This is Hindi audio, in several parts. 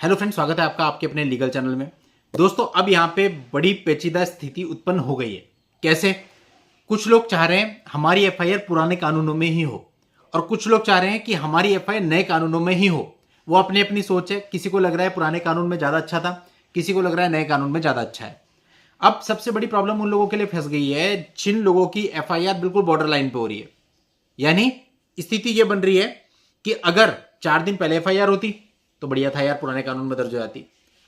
हेलो फ्रेंड्स, स्वागत है आपका आपके अपने लीगल चैनल में। दोस्तों, अब यहाँ पे बड़ी पेचीदा स्थिति उत्पन्न हो गई है। कैसे? कुछ लोग चाह रहे हैं हमारी एफआईआर पुराने कानूनों में ही हो और कुछ लोग चाह रहे हैं कि हमारी एफआईआर नए कानूनों में ही हो। वो अपनी अपनी सोच है। किसी को लग रहा है पुराने कानून में ज्यादा अच्छा था, किसी को लग रहा है नए कानून में ज्यादा अच्छा है। अब सबसे बड़ी प्रॉब्लम उन लोगों के लिए फंस गई है जिन लोगों की एफआईआर बिल्कुल बॉर्डर लाइन पे हो रही है। यानी स्थिति यह बन रही है कि अगर 4 दिन पहले एफआईआर होती तो बढ़िया था यार, पुराने कानून में दर्ज हो जाती।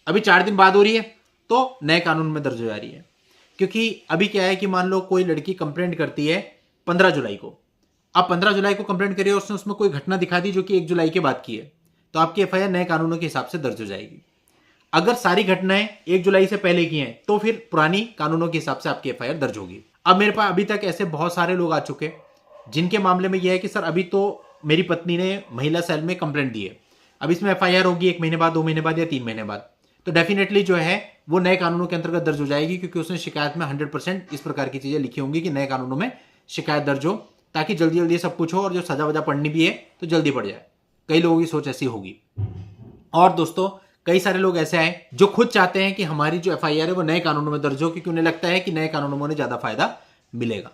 अभी 4 दिन बाद हो रही है तो नए कानून में दर्ज हो जा रही है। क्योंकि अभी क्या है कि मान लो कोई लड़की कंप्लेंट करती है 15 जुलाई को। अब 15 जुलाई को कंप्लेंट करी और उसने उसमें कोई घटना दिखा दी जो कि 1 जुलाई के बाद की है, तो आपकी एफआईआर नए कानूनों के हिसाब से दर्ज हो जाएगी। अगर सारी घटनाएं 1 जुलाई से पहले की हैं तो फिर पुरानी कानूनों के हिसाब से आपकी एफआईआर दर्ज होगी। अब मेरे पास अभी तक ऐसे बहुत सारे लोग आ चुके जिनके मामले में यह है कि सर अभी तो मेरी पत्नी ने महिला सेल में कंप्लेंट दी है, अब इसमें एफआईआर होगी 1 महीने बाद, 2 महीने बाद या 3 महीने बाद, तो डेफिनेटली जो है वो नए कानूनों के अंतर्गत दर्ज हो जाएगी। क्योंकि उसने शिकायत में 100% इस प्रकार की चीजें लिखी होंगी कि नए कानूनों में शिकायत दर्ज हो, ताकि जल्दी जल्दी सब कुछ हो और जो सजा वजा पड़नी भी है तो जल्दी पड़ जाए। कई लोगों की सोच ऐसी होगी। और दोस्तों, कई सारे लोग ऐसे आए जो खुद चाहते हैं कि हमारी जो एफआईआर है वो नए कानूनों में दर्ज हो, क्योंकि उन्हें लगता है कि नए कानूनों में उन्हें ज्यादा फायदा मिलेगा।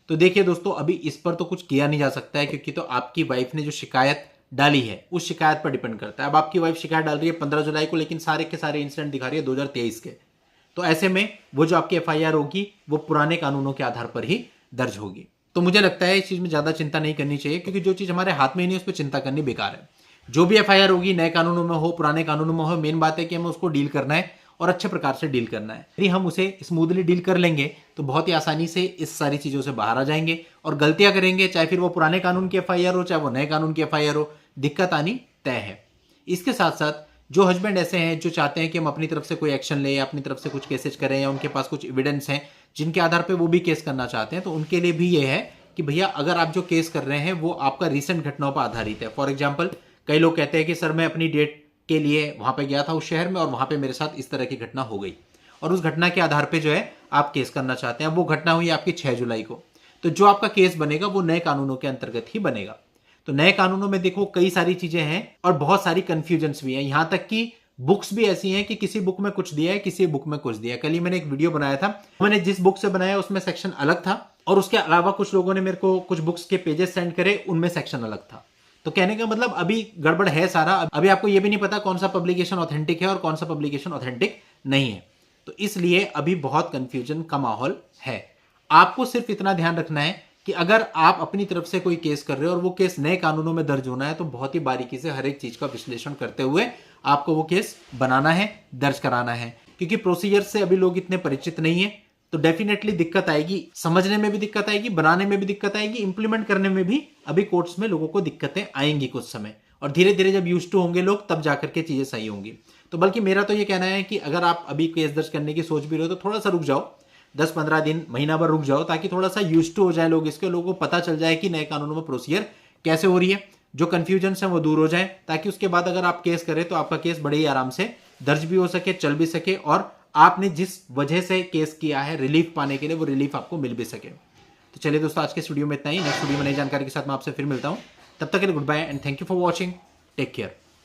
तो देखिए दोस्तों, अभी इस पर तो कुछ किया नहीं जा सकता है, क्योंकि तो आपकी वाइफ ने जो शिकायत डाली है उस शिकायत पर डिपेंड करता है। अब आपकी वाइफ शिकायत डाल रही है 15 जुलाई को, लेकिन सारे के सारे इंसिडेंट दिखा रही है 2023 के, तो ऐसे में वो जो आपकी एफआईआर होगी वो पुराने कानूनों के आधार पर ही दर्ज होगी। तो मुझे लगता है इस चीज में ज्यादा चिंता नहीं करनी चाहिए, क्योंकि जो चीज हमारे हाथ में ही नहीं उस पर चिंता करनी बेकार है। जो भी एफआईआर होगी नए कानूनों में हो पुराने कानूनों में हो, मेन बात है कि हमें उसको डील करना है और अच्छे प्रकार से डील करना है। यदि हम उसे स्मूथली डील कर लेंगे तो बहुत ही आसानी से इस सारी चीजों से बाहर आ जाएंगे। और गलतियां करेंगे, चाहे फिर वो पुराने कानून की एफआईआर हो चाहे वो नए कानून की एफआईआर हो, दिक्कत आनी तय है। इसके साथ साथ जो हस्बैंड ऐसे हैं जो चाहते हैं कि हम अपनी तरफ से कोई एक्शन लें या अपनी तरफ से कुछ केसेज करें, या उनके पास कुछ एविडेंस हैं जिनके आधार पर वो भी केस करना चाहते हैं, तो उनके लिए भी ये है कि भैया अगर आप जो केस कर रहे हैं वो आपका रिसेंट घटनाओं पर आधारित है। फॉर एग्जाम्पल, कई लोग कहते हैं कि सर मैं अपनी डेट के लिए वहां पे गया था उस शहर में और वहां पे मेरे साथ इस तरह की घटना हो गई, और उस घटना के आधार पे जो है आप केस करना चाहते हैं। वो घटना हुई आपकी 6 जुलाई को, तो जो आपका केस बनेगा वो नए कानूनों के अंतर्गत ही बनेगा। तो नए कानूनों में देखो कई सारी चीजें हैं और बहुत सारी कंफ्यूजन्स भी हैं। यहां तक कि बुक्स भी ऐसी हैं कि किसी बुक में कुछ दिया है, किसी बुक में कुछ दिया है। कल ही मैंने एक वीडियो बनाया था, मैंने जिस बुक से बनाया उसमें सेक्शन अलग था, और उसके अलावा कुछ लोगों ने मेरे को कुछ बुक्स के पेजेस सेंड करे, उनमें सेक्शन अलग था। तो कहने का मतलब अभी गड़बड़ है सारा। अभी आपको यह भी नहीं पता कौन सा पब्लिकेशन ऑथेंटिक है और कौन सा पब्लिकेशन ऑथेंटिक नहीं है। तो इसलिए अभी बहुत कंफ्यूजन का माहौल है। आपको सिर्फ इतना ध्यान रखना है कि अगर आप अपनी तरफ से कोई केस कर रहे हो और वो केस नए कानूनों में दर्ज होना है, तो बहुत ही बारीकी से हर एक चीज का विश्लेषण करते हुए आपको वो केस बनाना है, दर्ज कराना है। क्योंकि प्रोसीजर से अभी लोग इतने परिचित नहीं है, तो डेफिनेटली दिक्कत आएगी, समझने में भी दिक्कत आएगी, बनाने में भी दिक्कत आएगी, इंप्लीमेंट करने में भी अभी कोर्ट्स में लोगों को दिक्कतें आएंगी कुछ समय। और धीरे धीरे जब यूज टू होंगे लोग, तब जाकर के चीजें सही होंगी। तो बल्कि मेरा तो ये कहना है कि अगर आप अभी केस दर्ज करने की सोच भी रहे हो तो थोड़ा सा रुक जाओ, 10-15 दिन, महीना भर रुक जाओ, ताकि थोड़ा सा यूज टू हो जाए लोग इसके, लोगों को पता चल जाए कि नए कानूनों में प्रोसीजर कैसे हो रही है, जो कंफ्यूजन है वो दूर हो जाए, ताकि उसके बाद अगर आप केस करें तो आपका केस बड़े ही आराम से दर्ज भी हो सके, चल भी सके, और आपने जिस वजह से केस किया है रिलीफ पाने के लिए, वो रिलीफ आपको मिल भी सके। तो चलिए दोस्तों, आज के वीडियो में इतना ही। नेक्स्ट वीडियो में नई जानकारी के साथ मैं आपसे फिर मिलता हूं। तब तक के लिए good bye and thank you for watching. Take care.